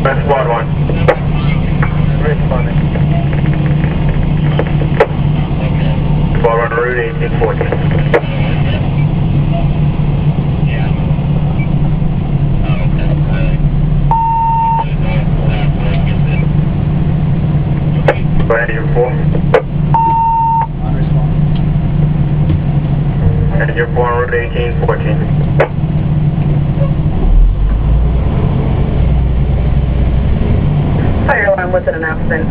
That's squad 1. Responding. Squad 1, route 1814. Go ahead, Engine 4. Engine 4 on route 1814. Fire alarm with an announcement.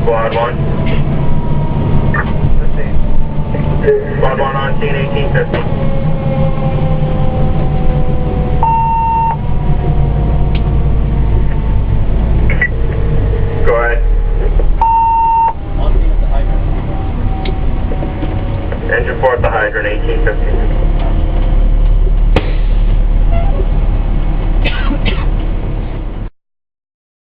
Squad 1. Squad 1 on scene 1850.